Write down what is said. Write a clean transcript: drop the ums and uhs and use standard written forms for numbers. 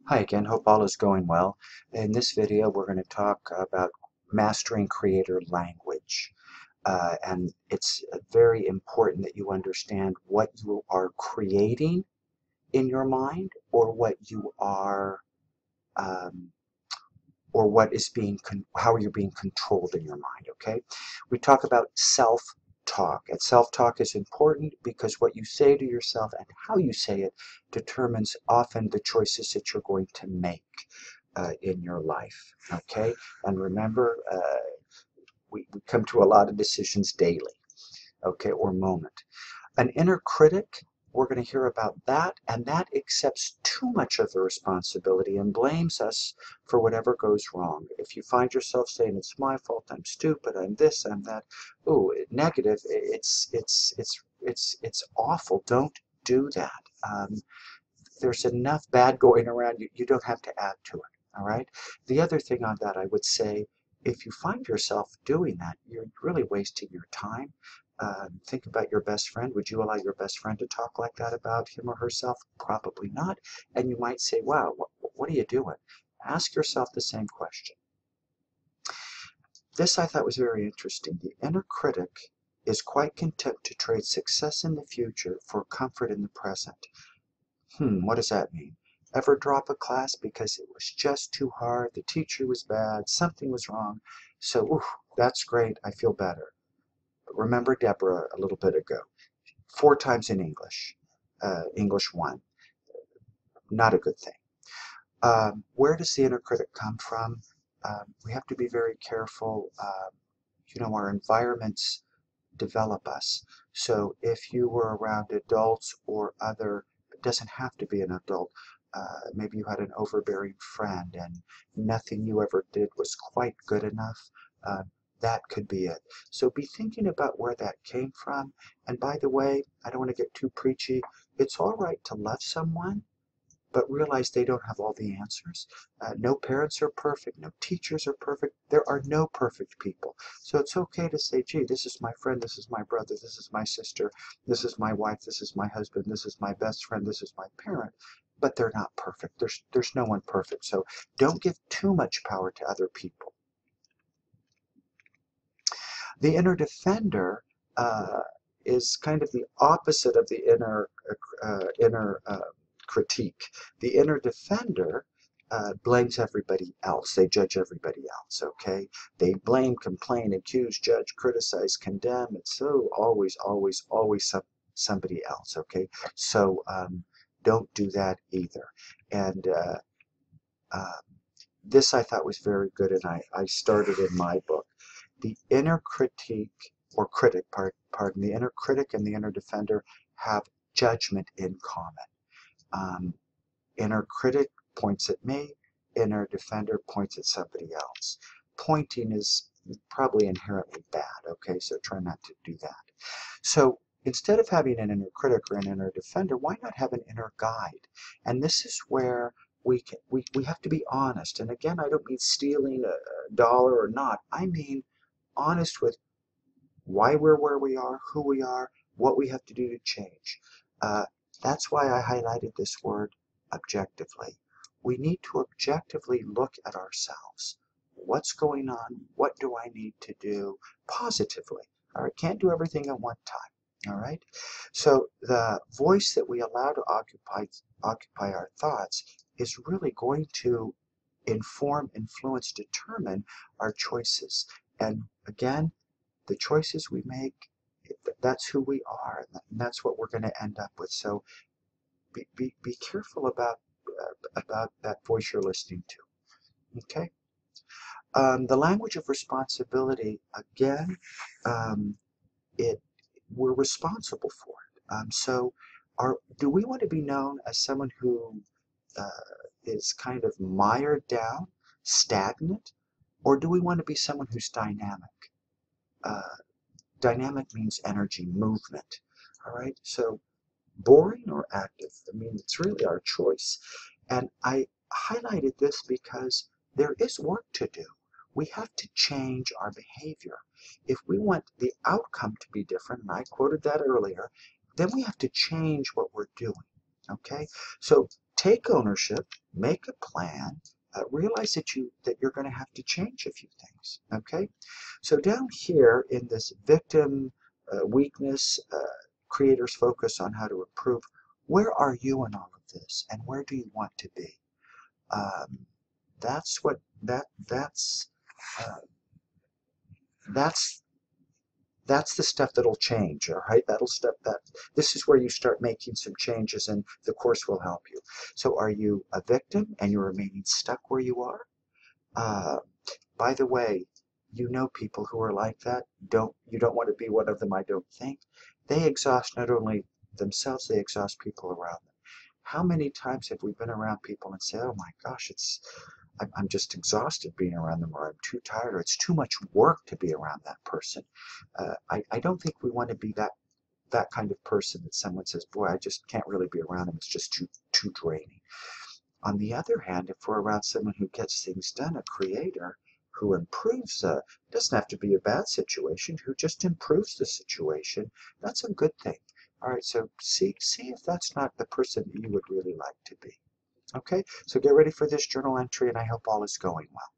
Hi again, hope all is going well. In this video, we're going to talk about mastering creator language. And it's very important that you understand what you are creating in your mind or what you are, um, or what is being, how you're being controlled in your mind, okay? We talk about self-talk, and self-talk is important because what you say to yourself and how you say it determines often the choices that you're going to make in your life, okay? And remember, we come to a lot of decisions daily, okay, or moment. An inner critic, we're going to hear about that, and that accepts too much of the responsibility and blames us for whatever goes wrong. If you find yourself saying, it's my fault, I'm stupid, I'm this, I'm that, ooh, negative, it's awful. Don't do that. There's enough bad going around, you don't have to add to it, all right? The other thing on that, I would say, if you find yourself doing that, you're really wasting your time. Think about your best friend. Would you allow your best friend to talk like that about him or herself? Probably not. And you might say, wow, what are you doing? Ask yourself the same question. This I thought was very interesting. The inner critic is quite content to trade success in the future for comfort in the present. What does that mean? Ever drop a class because it was just too hard, the teacher was bad, something was wrong, so oof, that's great, I feel better. But remember Deborah a little bit ago. 4 times in English, English 1, not a good thing. Where does the inner critic come from? We have to be very careful. Our environments develop us. So if you were around adults or other, it doesn't have to be an adult, maybe you had an overbearing friend and nothing you ever did was quite good enough, that could be it. So be thinking about where that came from. And by the way, I don't want to get too preachy. It's all right to love someone, but realize they don't have all the answers. No parents are perfect, no teachers are perfect, there are no perfect people. So it's okay to say, gee, this is my friend, this is my brother, this is my sister, this is my wife, this is my husband, this is my best friend, this is my parent, but they're not perfect. There's no one perfect. So don't give too much power to other people. The inner defender is kind of the opposite of the inner critique. The inner defender blames everybody else. They judge everybody else, okay? They blame, complain, accuse, judge, criticize, condemn. It's so always, always, always somebody else, okay? So don't do that either. And this I thought was very good, and I started in my book. The inner critique, or critic, pardon, the inner critic and the inner defender have judgment in common. Inner critic points at me, inner defender points at somebody else. Pointing is probably inherently bad, okay, so try not to do that. So instead of having an inner critic or an inner defender, why not have an inner guide? And this is where we have to be honest. And again, I don't mean stealing a dollar or not. I mean honest with why we're where we are, who we are, what we have to do to change. That's why I highlighted this word objectively. We need to objectively look at ourselves. What's going on? What do I need to do positively? All right, can't do everything at one time. All right. So the voice that we allow to occupy our thoughts is really going to inform, influence, determine our choices. And again, the choices we make, that's who we are, and that's what we're going to end up with. So be careful about that voice you're listening to. Okay. The language of responsibility, again, we're responsible for it. So do we want to be known as someone who is kind of mired down, stagnant, or do we want to be someone who's dynamic? Dynamic means energy, movement. All right, so boring or active? I mean, it's really our choice. And I highlighted this because there is work to do. We have to change our behavior. If we want the outcome to be different, and I quoted that earlier, then we have to change what we're doing. Okay, so take ownership, make a plan, realize that you're going to have to change a few things. Okay, so down here in this victim weakness, creators focus on how to improve. Where are you in all of this, and where do you want to be? That's what uh, that's that's the stuff that'll change. All right, this is where you start making some changes, and the course will help you. So are you a victim and you're remaining stuck where you are? uh, by the way, you know people who are like that. You don't want to be one of them, I don't think. They exhaust not only themselves, they exhaust people around them. How many times have we been around people and say, oh my gosh, I'm just exhausted being around them, or I'm too tired, or it's too much work to be around that person. I don't think we want to be that kind of person that someone says, boy, I just can't really be around him, it's just too draining. On the other hand, if we're around someone who gets things done, a creator who improves, it doesn't have to be a bad situation, who just improves the situation, that's a good thing. All right, so see if that's not the person that you would really like to be. Okay, so get ready for this journal entry, and I hope all is going well.